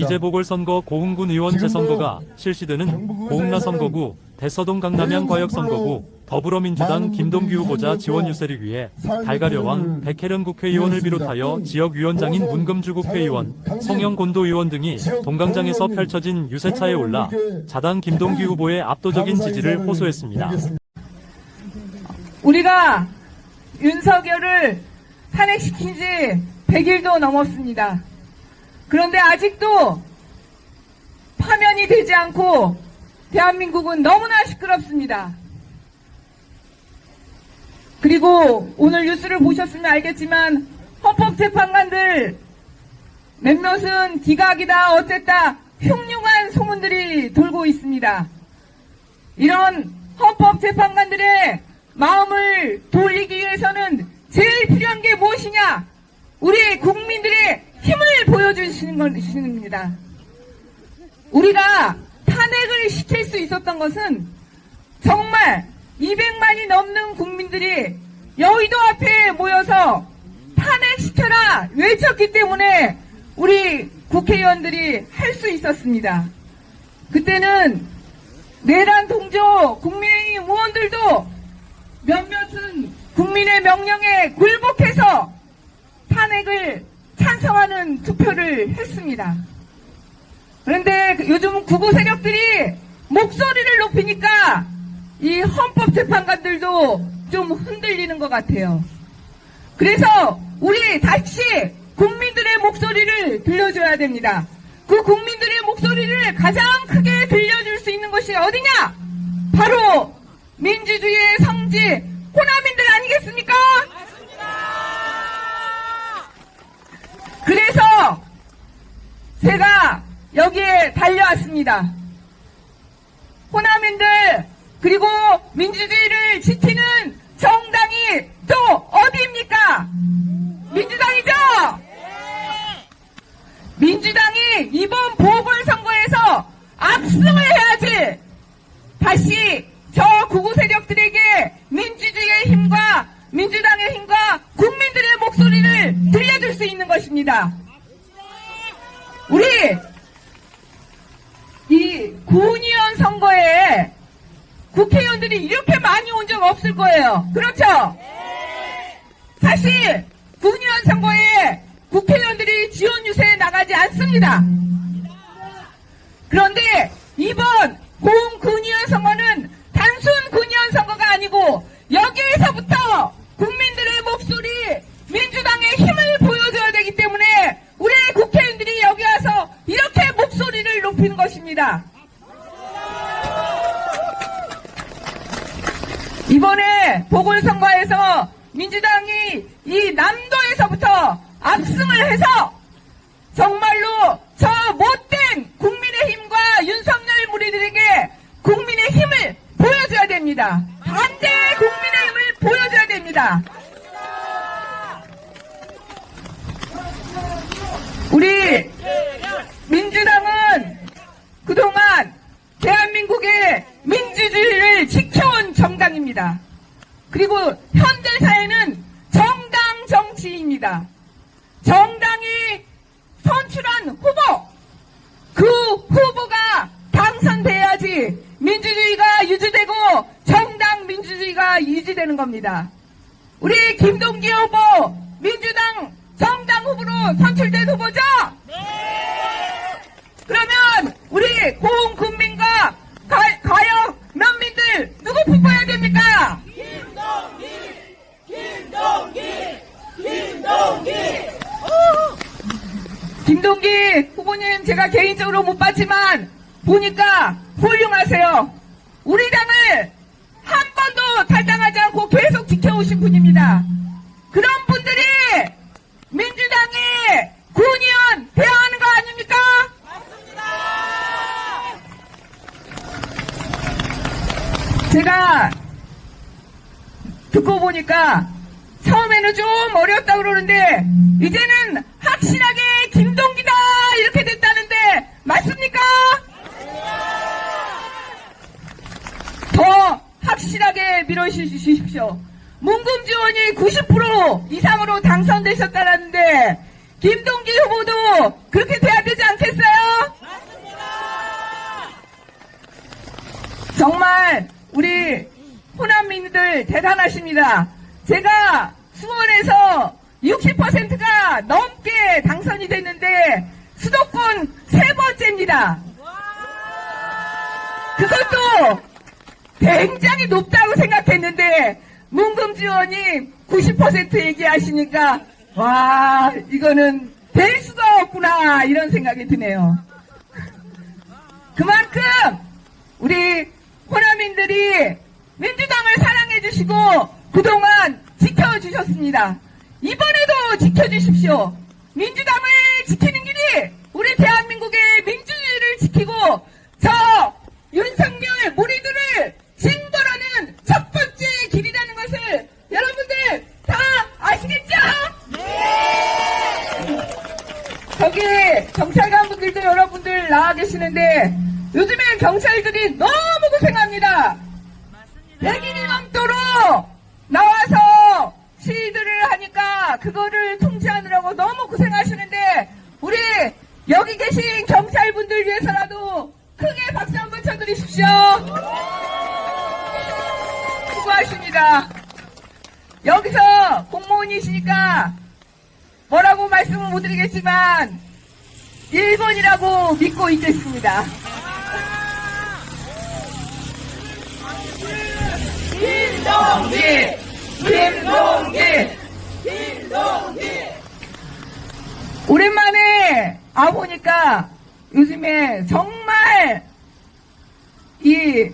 이제 보궐선거 고흥군 의원 재선거가 실시되는 고흥나 선거구, 대서동 강남양 과역선거구, 더불어민주당 김동규 후보자 지원 유세를 위해 달가려왕 백혜련 국회의원을 비롯하여 지역위원장인 문금주 국회의원, 성영 곤도의원 등이 동강장에서 펼쳐진 유세차에 올라 자당 김동규 후보의 압도적인 지지를 호소했습니다. 우리가 윤석열을 탄핵시킨 지 100일도 넘었습니다. 그런데 아직도 파면이 되지 않고 대한민국은 너무나 시끄럽습니다. 그리고 오늘 뉴스를 보셨으면 알겠지만 헌법재판관들 몇몇은 기각이다 어쨌다 흉흉한 소문들이 돌고 있습니다. 이런 헌법재판관들의 마음을 돌리기 위해서는 제일 필요한 게 무엇이냐? 우리 국민들의 힘을 보여주시는 것입니다. 우리가 탄핵을 시킬 수 있었던 것은 정말 200만이 넘는 국민들이 여의도 앞에 모여서 탄핵시켜라 외쳤기 때문에 우리 국회의원들이 할 수 있었습니다. 그때는 내란 동조 국민의힘 의원들도 몇몇은 국민의 명령에 굴복해서 탄핵을 찬성하는 투표를 했습니다. 그런데 요즘 구구 세력들이 목소리를 높이니까 이 헌법재판관들도 좀 흔들리는 것 같아요. 그래서 우리 다시 국민들의 목소리를 들려줘야 됩니다. 그 국민들의 목소리를 가장 크게 들려줄 수 있는 것이 어디냐? 바로 민주주의의 성지 호남인들 아니겠습니까? 그래서 제가 여기에 달려왔습니다. 호남인들 그리고 민주주의를 지키는 정당이 또 어디입니까? 민주당이죠? 민주당이 이번 보궐선거에서 압승을 해야지 다시 저 구구 세력들에게 민주주의의 힘과 민주당의 힘과 국민들의 목소리를 들려줄 수 있는 것입니다. 우리 이 구의원 선거에 국회의원들이 이렇게 많이 온 적 없을 거예요. 그렇죠? 사실 구의원 선거에 국회의원들이 지원 유세에 나가지 않습니다. 그런데 이번 고흥 구의원 선거는 단순 구의원 선거가 아니고 여기에서부터 국민들의 목소리, 민주당의 힘을 보여줘야 되기 때문에 우리 국회의원들이 여기 와서 이렇게 목소리를 높이는 것입니다. 이번에 보궐선거에서 민주당이 이 남도에서부터 압승을 해서 정말로 저 못된 국민의힘과 윤석열 무리들에게 국민의 힘을 보여줘야 됩니다. 반대 국민의힘을 보여줘야 됩니다. 우리 민주당은 그동안 대한민국의 민주주의를 지켜온 정당입니다. 그리고 현대사회는 정당 정치입니다. 정당이 선출한 후보, 그 후보가 당선돼야지 민주주의가 유지되고 정당 민주주의가 유지되는 겁니다. 우리 김동기 후보 민주당 정당 후보로 선출된 후보죠? 네. 그러면 우리 고흥 국민과 가역 면민들 누구 뽑아야 됩니까? 김동기 후보님 제가 개인적으로 못 봤지만 보니까 훌륭하세요. 우리 당을 한 번도 탈당하지 않고 계속 지켜오신 분입니다. 그런 분들이 민주당의 군의원 대항하는 거 아닙니까? 맞습니다. 제가 듣고 보니까 처음에는 좀 어려웠다고 그러는데 이제는 확실하게 김동기다 이렇게 됐다는데 맞습니까? 더 확실하게 밀어주십시오. 문금주 의원이 90% 이상으로 당선되셨다는데 김동기 후보도 그렇게 돼야 되지 않겠어요? 정말 우리 호남민들 대단하십니다. 제가 수원에서 60%가 넘게 당선이 됐는데 수도권 세 번째입니다. 그것도 굉장히 높다고 생각했는데 문금주 의원님 90% 얘기하시니까 와, 이거는 될 수가 없구나 이런 생각이 드네요. 그만큼 우리 호남인들이 민주당을 사랑해 주시고 그동안 지켜주셨습니다. 이번에도 지켜주십시오. 민주당을 지키는 길이 우리 대한민국의 민주주의를 지키고 저 윤석열 무리들을 징벌하는 첫 번째 길이라는 것을 여러분들 다 아시겠죠? 네! 저기 경찰관분들도 여러분들 나와 계시는데 요즘엔 경찰들이 너무 고생합니다. 100일이 넘도록 나와서 시위들을 하니까 그거를 통제하느라고 너무 고생하시는데 우리 여기 계신 경찰분들 위해서라도 크게 박수 한번 쳐드리십시오. 수고하십니다. 여기서 공무원이시니까 뭐라고 말씀을 못 드리겠지만 1번이라고 믿고 있겠습니다. 김동기! 김동기! 김동기! 오랜만에 와보니까 요즘에 정말 이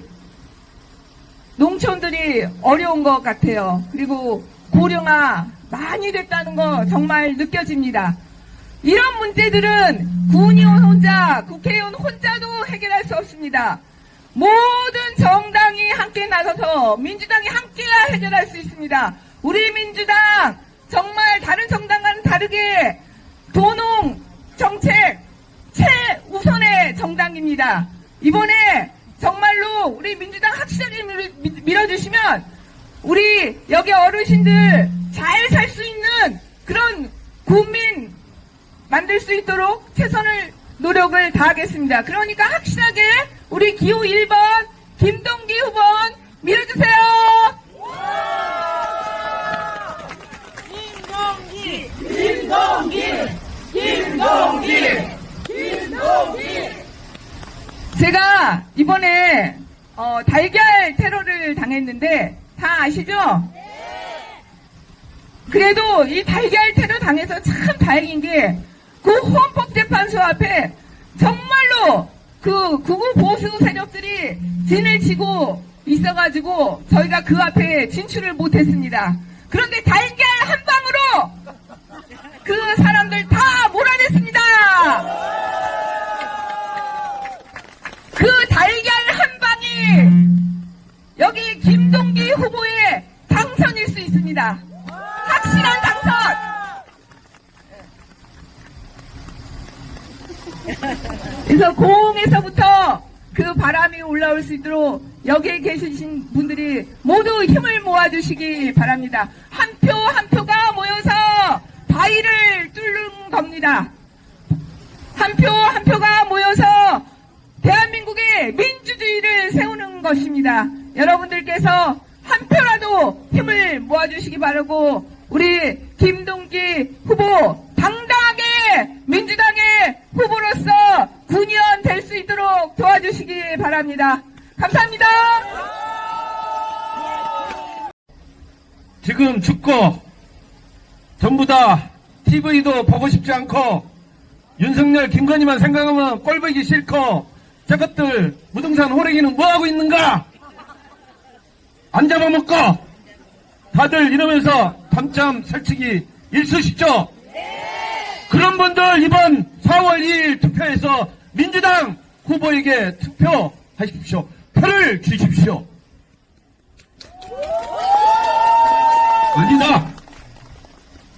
농촌들이 어려운 것 같아요. 그리고 고령화 많이 됐다는 거 정말 느껴집니다. 이런 문제들은 군의원 혼자, 국회의원 혼자도 해결할 수 없습니다. 모든 정당이 함께 나서서 민주당이 함께야 해결할 수 있습니다. 우리 민주당 정말 다른 정당과는 다르게 도농 정책 최우선의 정당입니다. 이번에 정말로 우리 민주당 확실하게 밀어주시면 우리 여기 어르신들 잘 살 수 있는 그런 국민 만들 수 있도록 최선을 노력을 다하겠습니다. 그러니까 확실하게 우리 기호 1번 김동기 후보 밀어주세요. 김동기, 김동기, 김동기, 김동기. 제가 이번에 달걀 테러를 당했는데 다 아시죠? 그래도 이 달걀 테러 당해서 참 다행인 게 그 헌법재판소 앞에 정말로 그 극우 보수 세력들이 진을 치고 있어가지고 저희가 그 앞에 진출을 못했습니다. 그런데 달걀 한 방으로 그 사람들 다 몰아냈습니다. 그 달걀 한 방이 여기 김동기 후보의 당선일 수 있습니다. 확실한 당선. 그래서 고흥에서부터 그 바람이 올라올 수 있도록 여기에 계신 분들이 모두 힘을 모아주시기 바랍니다. 한 표 한 표가 모여서 바위를 뚫는 겁니다. 한 표 한 표가 모여서 대한민국의 민주주의를 세우는 것입니다. 여러분들께서 한 표라도 힘을 모아주시기 바라고 우리 김동기 후보 당당하게 민주당의 후보로서 군의원 될 수 있도록 도와주시기 바랍니다. 감사합니다. 지금 죽고 전부 다 TV도 보고 싶지 않고 윤석열 김건희만 생각하면 꼴보기 싫고 저것들 무등산 호랭이는 뭐하고 있는가? 안 잡아먹고 다들 이러면서 밤잠 설치기 일쑤시죠? 그런 분들 이번 4월 2일 투표에서 민주당 후보에게 투표하십시오. 표를 주십시오. 아니다.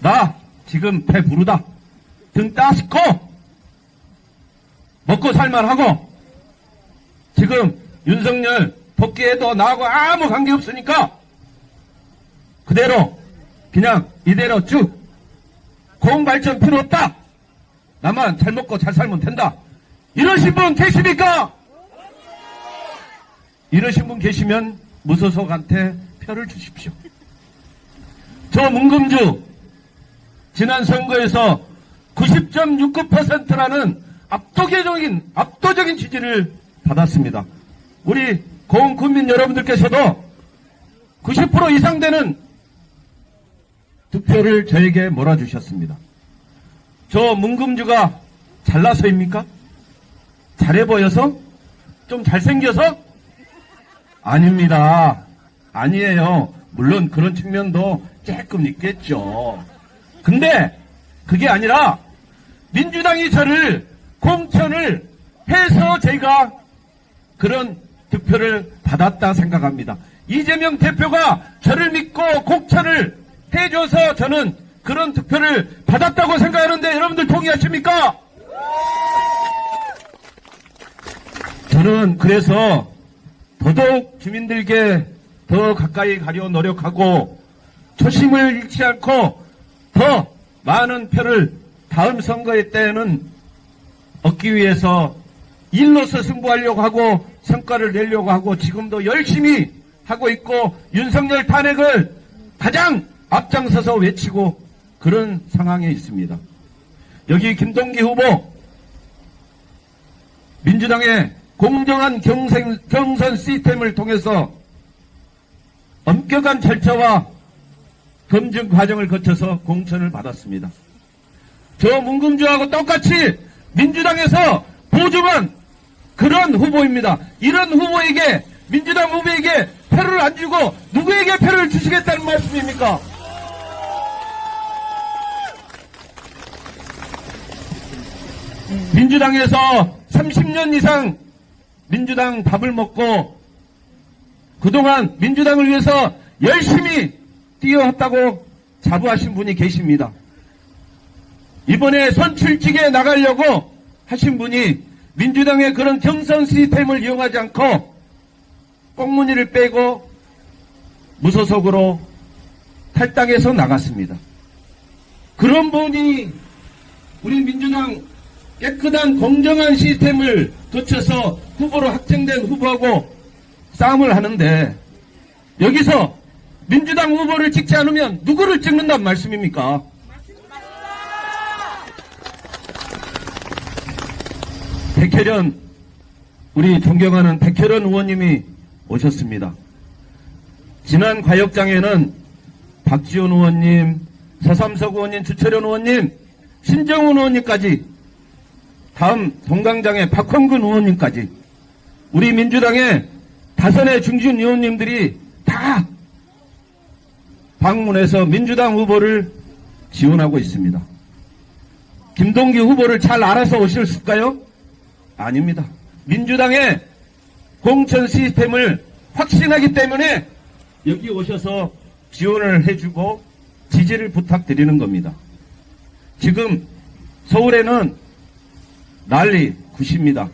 나 지금 배 부르다. 등 따숩고 먹고 살만하고 지금 윤석열 복귀해도 나하고 아무 관계없으니까 그대로 그냥 이대로 쭉 고흥발전 필요 없다. 나만 잘 먹고 잘 살면 된다. 이러신 분 계십니까? 이러신 분 계시면 무소속한테 표를 주십시오. 저 문금주 지난 선거에서 90.69%라는 압도적인 지지를 받았습니다. 우리 고흥 군민 여러분들께서도 90% 이상 되는 득표를 저에게 몰아주셨습니다. 저 문금주가 잘나서입니까? 잘해 보여서? 좀 잘생겨서? 아닙니다. 아니에요. 물론 그런 측면도 조금 있겠죠. 근데 그게 아니라 민주당이 저를 공천을 해서 제가 그런 득표를 받았다 생각합니다. 이재명 대표가 저를 믿고 공천을 해줘서 저는 그런 득표를 받았다고 생각하는데 여러분들 동의하십니까? 저는 그래서 더더욱 주민들께 더 가까이 가려 노력하고 초심을 잃지 않고 더 많은 표를 다음 선거의 때에는 얻기 위해서 일로서 승부하려고 하고 성과를 내려고 하고 지금도 열심히 하고 있고 윤석열 탄핵을 가장 앞장서서 외치고 그런 상황에 있습니다. 여기 김동기 후보 민주당의 공정한 경선 시스템을 통해서 엄격한 절차와 검증 과정을 거쳐서 공천을 받았습니다. 저 문금주하고 똑같이 민주당에서 보증한 그런 후보입니다. 이런 후보에게 민주당 후보에게 표를 안 주고 누구에게 표를 주시겠다는 말씀입니까? 민주당에서 30년 이상 민주당 밥을 먹고 그동안 민주당을 위해서 열심히 뛰어왔다고 자부하신 분이 계십니다. 이번에 선출직에 나가려고 하신 분이 민주당의 그런 경선 시스템을 이용하지 않고 꽁무니를 빼고 무소속으로 탈당해서 나갔습니다. 그런 분이 우리 민주당 깨끗한 공정한 시스템을 거쳐서 후보로 확정된 후보하고 싸움을 하는데 여기서 민주당 후보를 찍지 않으면 누구를 찍는단 말씀입니까? 백혜련, 우리 존경하는 백혜련 의원님이 오셨습니다. 지난 과역장에는 박지원 의원님, 서삼석 의원님, 주철현 의원님, 신정훈 의원님까지 다음 동강장의 박헌근 의원님까지 우리 민주당의 다선의 중진 의원님들이 다 방문해서 민주당 후보를 지원하고 있습니다. 김동기 후보를 잘 알아서 오셨을까요? 아닙니다. 민주당의 공천 시스템을 확신하기 때문에 여기 오셔서 지원을 해주고 지지를 부탁드리는 겁니다. 지금 서울에는 난리 굿입니다.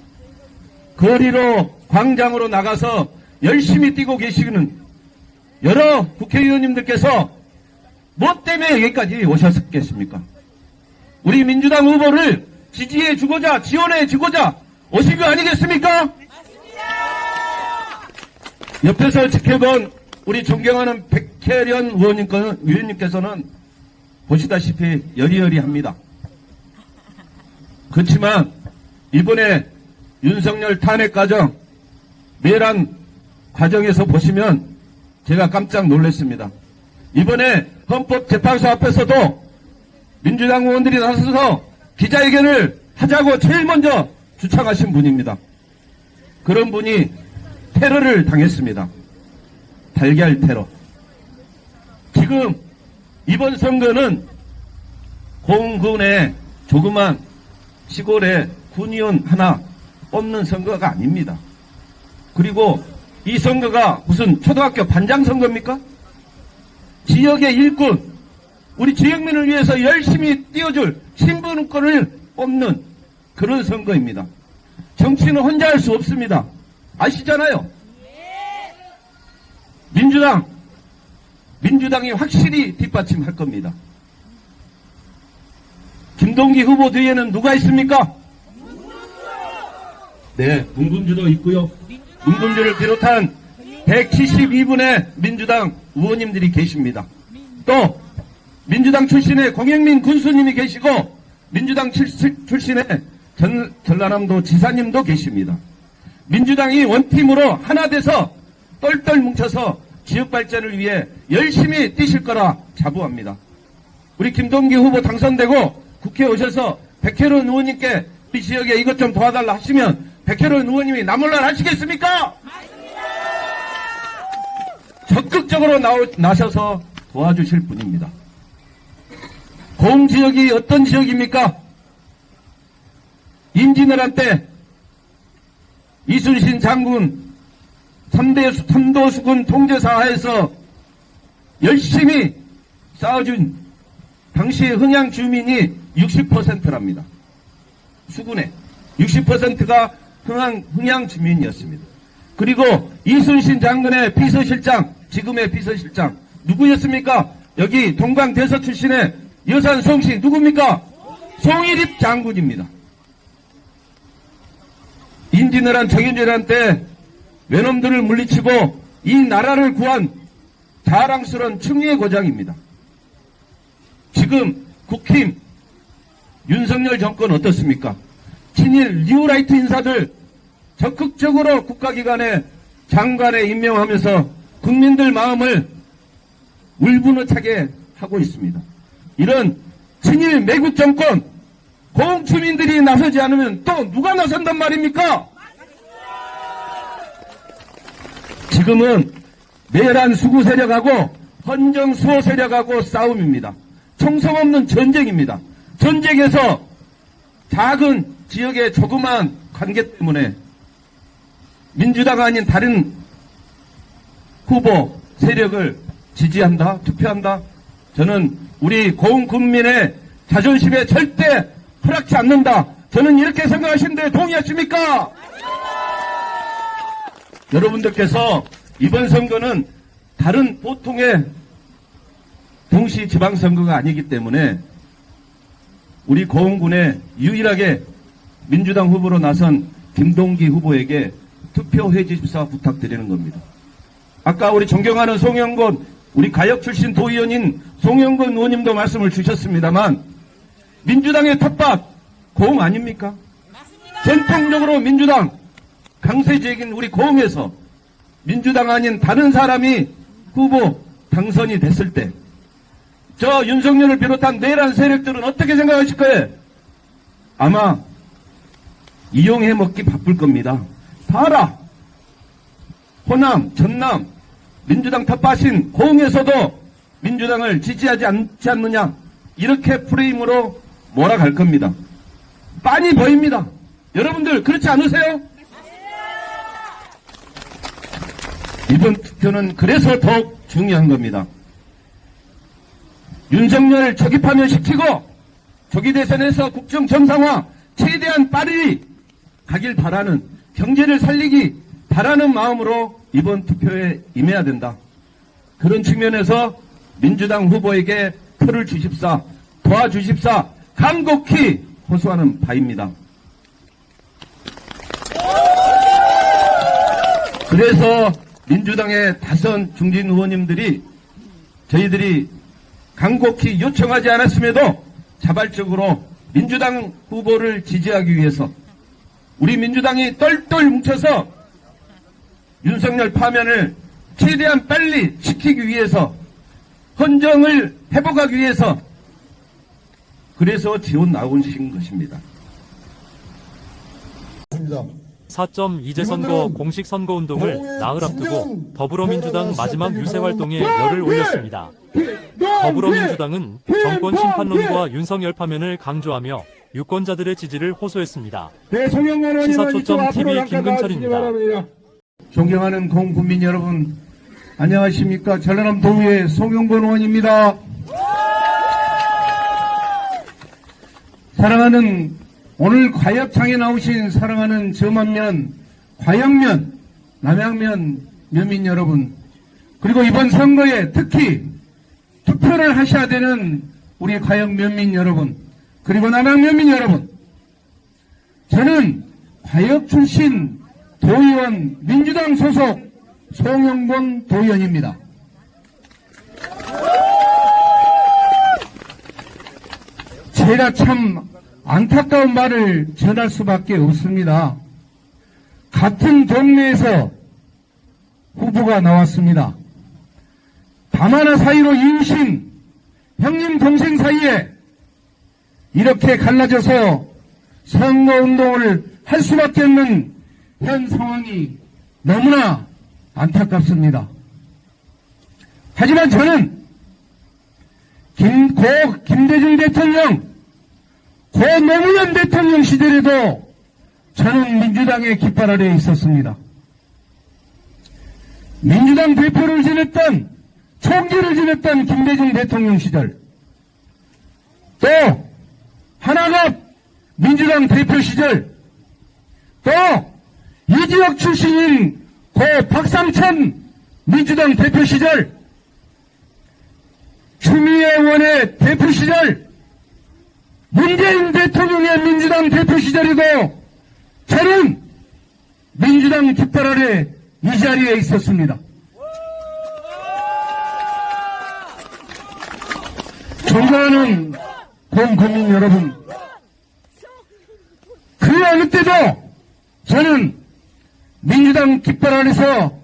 거리로 광장으로 나가서 열심히 뛰고 계시는 여러 국회의원님들께서 뭐 때문에 여기까지 오셨겠습니까? 우리 민주당 후보를 지지해 주고자 지원해 주고자 오신 거 아니겠습니까? 맞습니다. 옆에서 지켜본 우리 존경하는 백혜련 의원님께서는 보시다시피 여리여리합니다. 그렇지만 이번에 윤석열 탄핵 과정, 내란 과정에서 보시면 제가 깜짝 놀랐습니다. 이번에 헌법재판소 앞에서도 민주당 의원들이 나서서 기자회견을 하자고 제일 먼저 주창하신 분입니다. 그런 분이 테러를 당했습니다. 달걀 테러. 지금 이번 선거는 고흥군의 조그만 시골에 군의원 하나 뽑는 선거가 아닙니다. 그리고 이 선거가 무슨 초등학교 반장 선거입니까? 지역의 일꾼, 우리 지역민을 위해서 열심히 뛰어줄 신분권을 뽑는 그런 선거입니다. 정치는 혼자 할 수 없습니다. 아시잖아요. 민주당이 확실히 뒷받침할 겁니다. 김동기 후보 뒤에는 누가 있습니까? 네, 문금주도 있고요. 문금주를 비롯한 172분의 민주당 의원님들이 계십니다. 또 민주당 출신의 공영민 군수님이 계시고 민주당 출신의 전라남도 지사님도 계십니다. 민주당이 원팀으로 하나 돼서 똘똘 뭉쳐서 지역 발전을 위해 열심히 뛰실 거라 자부합니다. 우리 김동기 후보 당선되고 국회에 오셔서 백혜련 의원님께 우리 지역에 이것 좀 도와달라 하시면 백혜련 의원님이 나몰라 하시겠습니까? 적극적으로 나셔서 도와주실 분입니다. 고흥지역이 어떤 지역입니까? 임진왜란 때 이순신 장군 3도 수군 통제사하에서 열심히 싸워준 당시 흥양 주민이 60%랍니다. 수군의 60%가 흥양 주민이었습니다. 그리고 이순신 장군의 비서실장, 지금의 비서실장 누구였습니까? 여기 동강대서 출신의 여산 송씨 누굽니까? 송일입 장군입니다. 임진왜란 정인왜란 때 외놈들을 물리치고 이 나라를 구한 자랑스러운 충리의 고장입니다. 지금 국힘 윤석열 정권 어떻습니까? 친일 뉴라이트 인사들 적극적으로 국가기관에 장관에 임명하면서 국민들 마음을 울분어차게 하고 있습니다. 이런 친일 매국 정권 고흥 주민들이 나서지 않으면 또 누가 나선단 말입니까? 지금은 내란 수구 세력하고 헌정 수호 세력하고 싸움입니다. 총성 없는 전쟁입니다. 전쟁에서 작은 지역의 조그마한 관계 때문에 민주당 아닌 다른 후보 세력을 지지한다, 투표한다. 저는 우리 고흥 국민의 자존심에 절대 허락지 않는다. 저는 이렇게 생각하시는데 동의하십니까? 여러분들께서 이번 선거는 다른 보통의 동시 지방선거가 아니기 때문에 우리 고흥군에 유일하게 민주당 후보로 나선 김동기 후보에게 투표해 주십사 부탁드리는 겁니다. 아까 우리 존경하는 송영건, 우리 가역 출신 도의원인 송영건 의원님도 말씀을 주셨습니다만 민주당의 텃밭 고흥 아닙니까? 맞습니다. 전통적으로 민주당 강세적인 우리 고흥에서 민주당 아닌 다른 사람이 후보 당선이 됐을 때 저 윤석열을 비롯한 내란 세력들은 어떻게 생각하실 거예요? 아마 이용해 먹기 바쁠 겁니다. 봐라. 호남, 전남, 민주당 텃밭인 고흥에서도 민주당을 지지하지 않지 않느냐 이렇게 프레임으로 몰아갈 겁니다. 빤히 보입니다. 여러분들 그렇지 않으세요? 이번 투표는 그래서 더욱 중요한 겁니다. 윤석열 조기 파면시키고 조기 대선에서 국정 정상화 최대한 빨리 가길 바라는, 경제를 살리기 바라는 마음으로 이번 투표에 임해야 된다. 그런 측면에서 민주당 후보에게 표를 주십사, 도와주십사 간곡히 호소하는 바입니다. 그래서 민주당의 다선 중진 의원님들이 저희들이 간곡히 요청하지 않았음에도 자발적으로 민주당 후보를 지지하기 위해서 우리 민주당이 똘똘 뭉쳐서 윤석열 파면을 최대한 빨리 지키기 위해서, 헌정을 회복하기 위해서 그래서 지원 나오신 것입니다. 4.2제 선거 공식 선거운동을 나흘 앞두고 더불어민주당 마지막 유세활동에 열을 올렸습니다. 더불어민주당은 정권 심판론과 윤석열 파면을 강조하며 유권자들의 지지를 호소했습니다. 시사초점.tv 김근철입니다. 존경하는 공국민 여러분, 안녕하십니까? 전라남도의회 송영건 의원입니다. 사랑하는 오늘 과역창에 나오신 사랑하는 저만면, 과역면, 남양면 면민 여러분, 그리고 이번 선거에 특히 투표를 하셔야 되는 우리 과역 면민 여러분, 그리고 남양면민 여러분, 저는 과역 출신 도의원 민주당 소속 송영곤 도의원입니다. 제가 참 안타까운 말을 전할 수밖에 없습니다. 같은 동네에서 후보가 나왔습니다. 담하나 사이로 이웃인 형님 동생 사이에 이렇게 갈라져서 선거운동을 할 수밖에 없는 현 상황이 너무나 안타깝습니다. 하지만 저는 고 김대중 대통령, 고 노무현 대통령 시절에도 저는 민주당의 깃발 아래에 있었습니다. 민주당 대표를 지냈던, 총재를 지냈던 김대중 대통령 시절, 또 하나갑 민주당 대표 시절, 또 이 지역 출신인 고 박상천 민주당 대표 시절, 추미애 의원의 대표 시절, 문재인 대통령의 민주당 대표 시절에도 저는 민주당 깃발 아래 이 자리에 있었습니다. 존경하는 공국민 여러분, 그 어느 때도 저는 민주당 깃발 아래서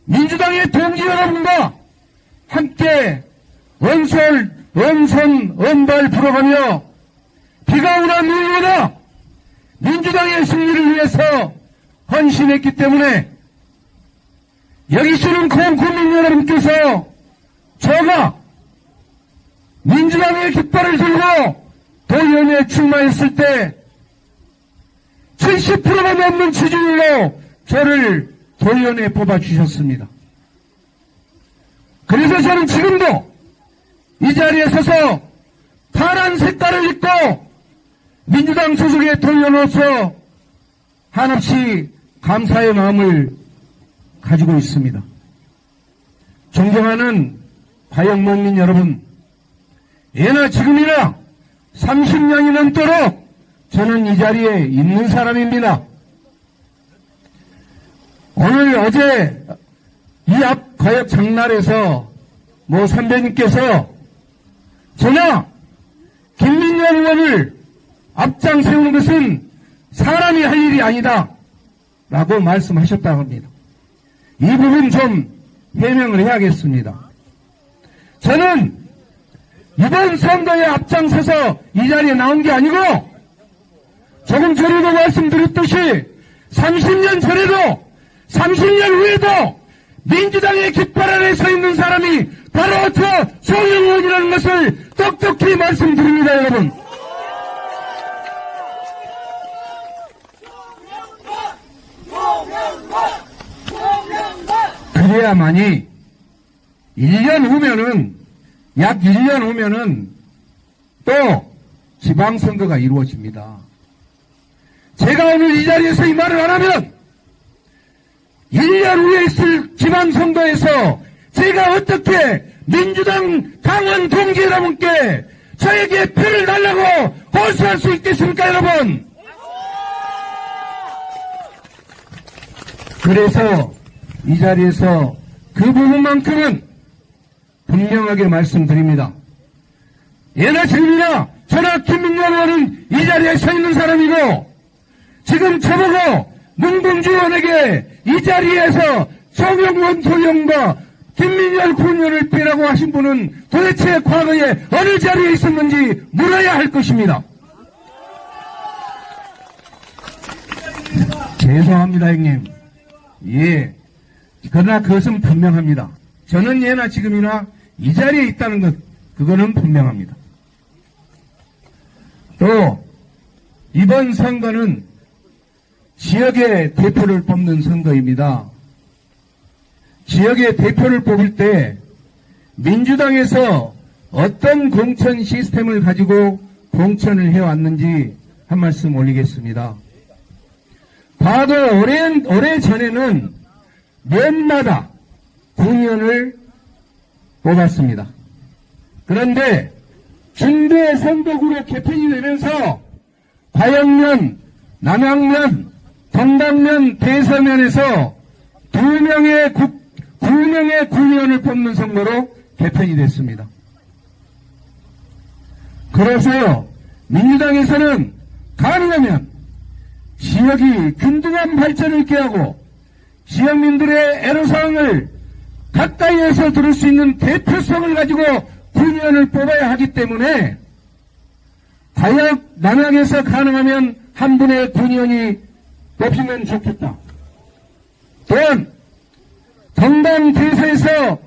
민주당의 동지 여러분과 함께 언발 불어가며 비가 오나 눈이 오나 민주당의 승리를 위해서 헌신했기 때문에 여기 있는 국민 여러분께서 저가 민주당의 깃발을 들고 도의원에 출마했을 때 70%가 넘는 지지율로 저를 도의원에 뽑아주셨습니다. 그래서 저는 지금도 이 자리에 서서 파란 색깔을 입고 민주당 소속의 도의원으로서 한없이 감사의 마음을 가지고 있습니다. 존경하는 과역농민 여러분, 예나 지금이나 30년이 넘도록 저는 이 자리에 있는 사람입니다. 오늘 어제 이 앞 과역 장날에서 선배님께서 저나 김민현 의원을 앞장 세우는 것은 사람이 할 일이 아니다 라고 말씀하셨다고 합니다. 이 부분 좀 해명을 해야겠습니다. 저는 이번 선거에 앞장서서 이 자리에 나온 게 아니고 조금 전에도 말씀드렸듯이 30년 전에도 30년 후에도 민주당의 깃발 아래 서 있는 사람이 바로 저 송영곤이라는 것을 똑똑히 말씀드립니다, 여러분. 그래야만이 1년 후면은, 약 1년 후면은 또 지방선거가 이루어집니다. 제가 오늘 이 자리에서 이 말을 안 하면 1년 후에 있을 지방선거에서 제가 어떻게 민주당 강원 동지 여러분께 저에게 표를 달라고 호소할 수 있겠습니까, 여러분? 그래서 이 자리에서 그 부분만큼은 분명하게 말씀드립니다. 예나 지금이나 저나 김민현 의원은 이 자리에 서 있는 사람이고 지금 저보고 문금주 의원에게 이 자리에서 송영곤 도의원과 김민현 군의원을 빼라고 하신 분은 도대체 과거에 어느 자리에 있었는지 물어야 할 것입니다. 죄송합니다, 형님. 예. 그러나 그것은 분명합니다. 저는 예나 지금이나 이 자리에 있다는 것, 그거는 분명합니다. 또 이번 선거는 지역의 대표를 뽑는 선거입니다. 지역의 대표를 뽑을 때 민주당에서 어떤 공천 시스템을 가지고 공천을 해왔는지 한 말씀 올리겠습니다. 과거 오래 전에는 면마다 군의원을 뽑았습니다. 그런데 중대 선거구로 개편이 되면서 과영면, 남양면, 동당면, 대서면에서 9명의 구의원을 뽑는 선거로 개편이 됐습니다. 그래서 민주당에서는 가능하면 지역이 균등한 발전을 꾀하고 지역민들의 애로사항을 가까이에서 들을 수 있는 대표성을 가지고 군의원을 뽑아야 하기 때문에 과역 남양에서 가능하면 한 분의 군의원이 뽑히면 좋겠다. 또한 동당대서에서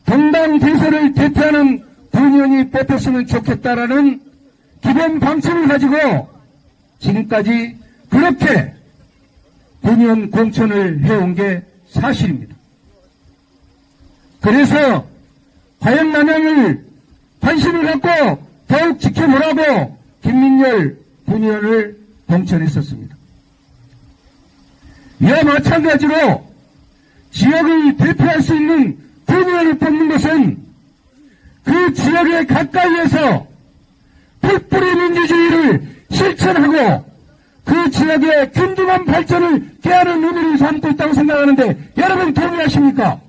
동당대서를 대표하는 군의원이 뽑혔으면 좋겠다라는 기본 방침을 가지고 지금까지 그렇게 군의원 공천을 해온 게 사실입니다. 그래서 과연 남양을 관심을 갖고 더욱 지켜보라고 김민열 군의원을 공천했었습니다. 이와 마찬가지로 지역을 대표할 수 있는 군의원을 뽑는 것은 그 지역에 가까이에서 풀뿌리 민주주의를 실천하고 그 지역의 균등한 발전을 꾀하는 의미를 삼고 있다고 생각하는데 여러분 동의하십니까?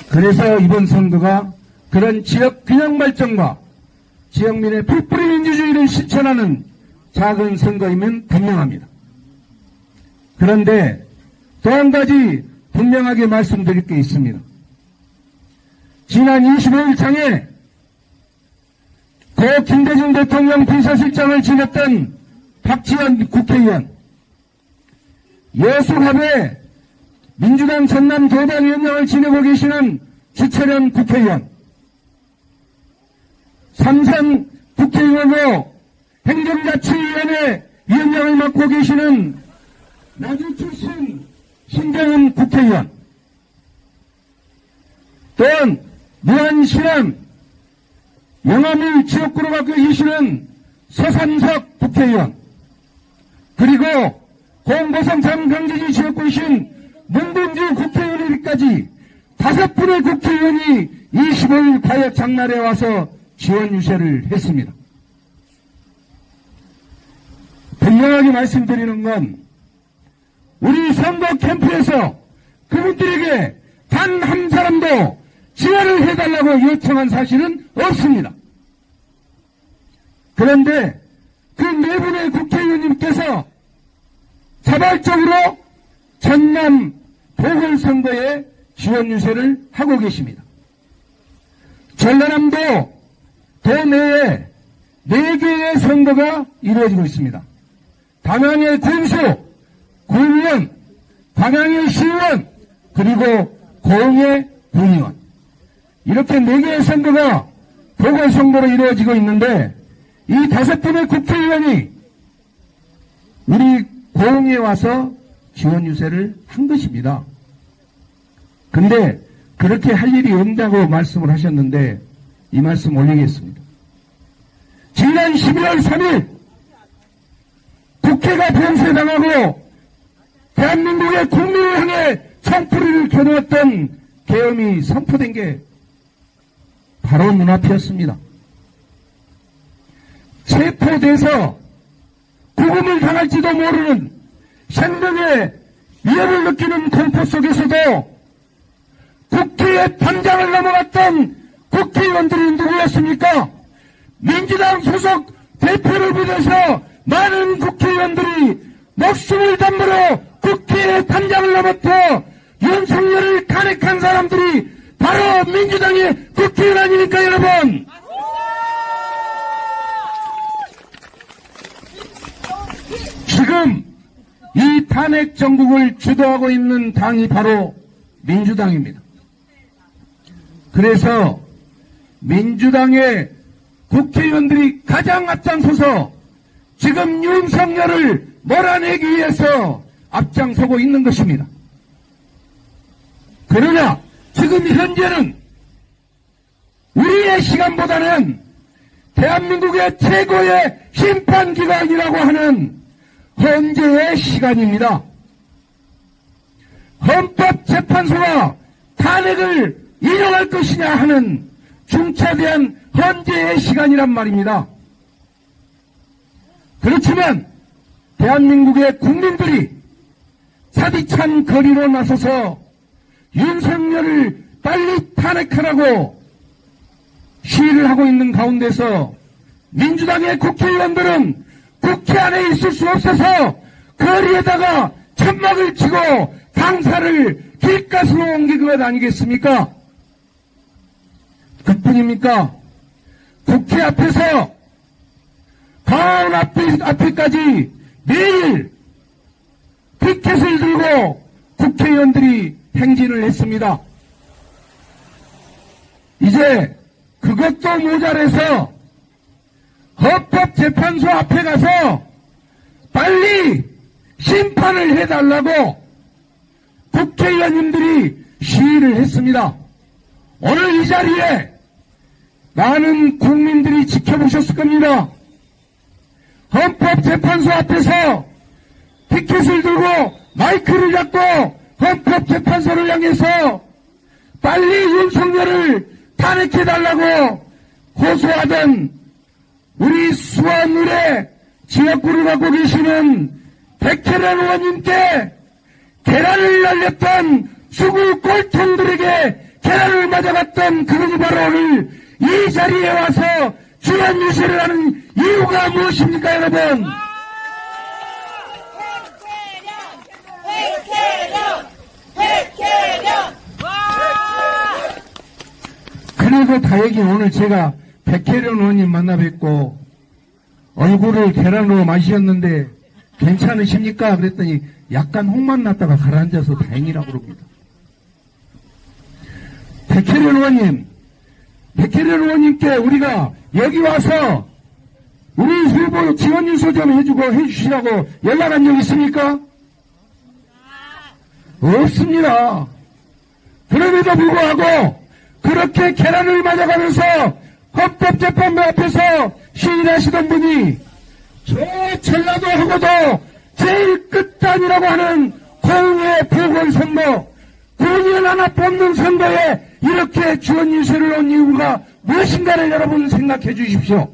그래서 이번 선거가 그런 지역 균형 발전과 지역민의 풀뿌리 민주주의를 실천하는 작은 선거이면 분명합니다. 그런데 또 한 가지 분명하게 말씀드릴 게 있습니다. 지난 25일 장에 고 김대중 대통령 비서실장을 지냈던 박지원 국회의원, 여수갑에 민주당 전남 도당위원장을 지내고 계시는 주철현 국회의원, 삼선 국회의원으로 행정자치위원회 위원장을 맡고 계시는 나주 출신 신경훈 국회의원, 또한 무안시남 영암을 지역구로 갖고 계시는 서삼석 국회의원, 그리고 공보성 장강진이 지역구이신 문근주 국회의원까지 5분의 국회의원이 25일 과역 장날에 와서 지원 유세를 했습니다. 분명하게 말씀드리는 건 우리 선거 캠프에서 그분들에게 단 한 사람도 지원을 해달라고 요청한 사실은 없습니다. 그런데 그 4분의 국회의원님께서 자발적으로 전남 보궐선거에 지원 유세를 하고 계십니다. 전라남도 도내에 4개의 선거가 이루어지고 있습니다. 담양의 군수, 구의원, 광양의 시의원, 그리고 고흥의 군의원. 이렇게 4개의 선거가 보궐선거로 이루어지고 있는데 이 5분의 국회의원이 우리 고흥에 와서 지원 유세를 한 것입니다. 근데 그렇게 할 일이 없다고 말씀을 하셨는데 이 말씀 올리겠습니다. 지난 12월 3일 국회가 봉쇄당하고 대한민국의 국민을 향해 총풀이를 겨누었던 계엄이 선포된 게 바로 눈앞이었습니다. 체포돼서 구금을 당할지도 모르는 생명의 위협을 느끼는 공포 속에서도 국회의 담장을 넘어갔던 국회의원들이 누구였습니까? 민주당 소속 대표를 비롯해서 많은 국회의원들이 목숨을 담보로 국회의 담장을 넘어뜨려 윤석열을 탄핵한 사람들이 바로 민주당의 국회의원 아닙니까, 여러분? 지금 이 탄핵 정국을 주도하고 있는 당이 바로 민주당입니다. 그래서 민주당의 국회의원들이 가장 앞장서서 지금 윤석열을 몰아내기 위해서 앞장서고 있는 것입니다. 그러나 지금 현재는 우리의 시간보다는 대한민국의 최고의 심판기관이라고 하는 헌재의 시간입니다. 헌법재판소가 탄핵을 인용할 것이냐 하는 중차대한 헌재의 시간이란 말입니다. 그렇지만 대한민국의 국민들이 차디찬 거리로 나서서 윤석열을 빨리 탄핵하라고 시위를 하고 있는 가운데서 민주당의 국회의원들은 국회 안에 있을 수 없어서 거리에다가 천막을 치고 당사를 길가스로 옮긴 것 아니겠습니까? 그뿐입니까? 국회 앞에서 가온 앞에까지 매일 피켓을 들고 국회의원들이 행진을 했습니다. 이제 그것도 모자라서 헌법재판소 앞에 가서 빨리 심판을 해달라고 국회의원님들이 시위를 했습니다. 오늘 이 자리에 많은 국민들이 지켜보셨을 겁니다. 헌법재판소 앞에서 피켓을 들고 마이크를 잡고 헌법재판소를 향해서 빨리 윤석열을 탄핵해달라고 호소하던 우리 수원을의 지역구를 갖고 계시는 백혜련 의원님께 계란을 날렸던 수구 꼴통들에게 계란을 맞아갔던 그분이 바로 오늘 이 자리에 와서 주연 유세를 하는 이유가 무엇입니까, 여러분? 그리고 다행히 오늘 제가 백혜련 의원님 만나 뵙고 얼굴을 계란으로 마셨는데 괜찮으십니까? 그랬더니 약간 홍만 났다가 가라앉아서 다행이라고 그럽니다. 백혜련 의원님께 우리가 여기 와서 우리 후보 지원 유서 좀 해주시라고 연락한 적 있습니까? 없습니다. 그럼에도 불구하고 그렇게 계란을 맞아가면서 헌법재판부 앞에서 시위를 하시던 분이 저 전라도하고도 제일 끝단이라고 하는 공의 보궐선거 9년 하나 뽑는 선거에 이렇게 주원 유세를 온 이유가 무엇인가를 여러분 생각해 주십시오.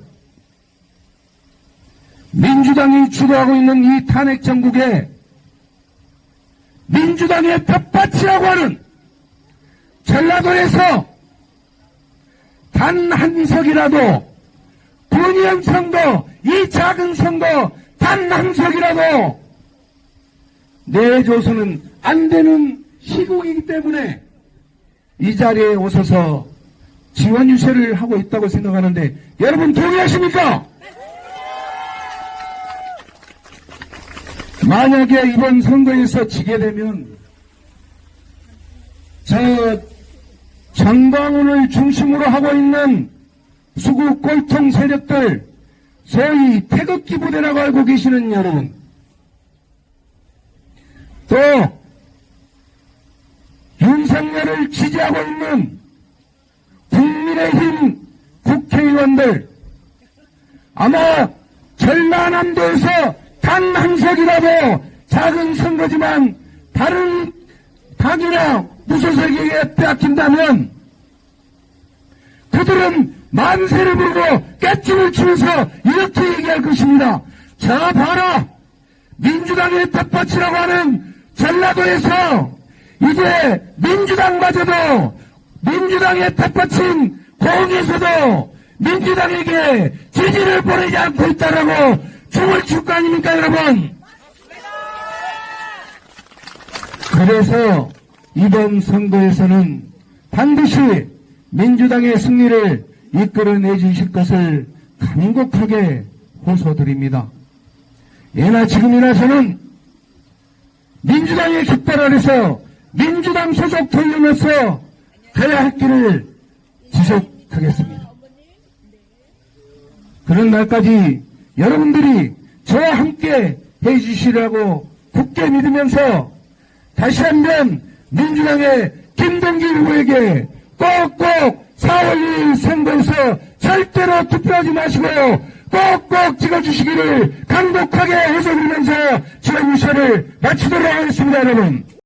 민주당이 주도하고 있는 이 탄핵 정국에 민주당의 텃밭이라고 하는 전라도에서 단 한 석이라도 분위원 선거, 이 작은 선거 단 한 석이라도 내줘서는 안 되는 시국이기 때문에 이 자리에 오셔서 지원 유세를 하고 있다고 생각하는데 여러분 동의하십니까? 만약에 이번 선거에서 지게 되면 저 정광훈을 중심으로 하고 있는 수구 꼴통 세력들, 소위 태극기 부대라고 알고 계시는 여러분, 또 윤석열을 지지하고 있는 국민의힘 국회의원들, 아마 전라남도에서 단 한 석이라도 작은 선거지만 다른 당이나 무소속에게 빼앗긴다면 그들은 만세를 부르고 깨춤을 추면서 이렇게 얘기할 것입니다. 자 봐라, 민주당의 텃밭이라고 하는 전라도에서 이제 민주당마저도 민주당의 텃밭인 공에서도 민주당에게 지지를 보내지 않고 있다라고 춤을 출 거 아닙니까, 여러분? 그래서 이번 선거에서는 반드시 민주당의 승리를 이끌어내 주실 것을 간곡하게 호소드립니다. 예나 지금이나 저는 민주당의 깃발 아래서 민주당 소속 돌리면서 가야 할 길을 지속하겠습니다. 그런 날까지 여러분들이 저와 함께 해주시라고 굳게 믿으면서 다시 한번 민주당의 김동기 후보에게 꼭꼭 4월 2일 선거에서 절대로 투표하지 마시고요. 꼭꼭 찍어주시기를 간곡하게 해서 드리면서 지원 유세를 마치도록 하겠습니다, 여러분.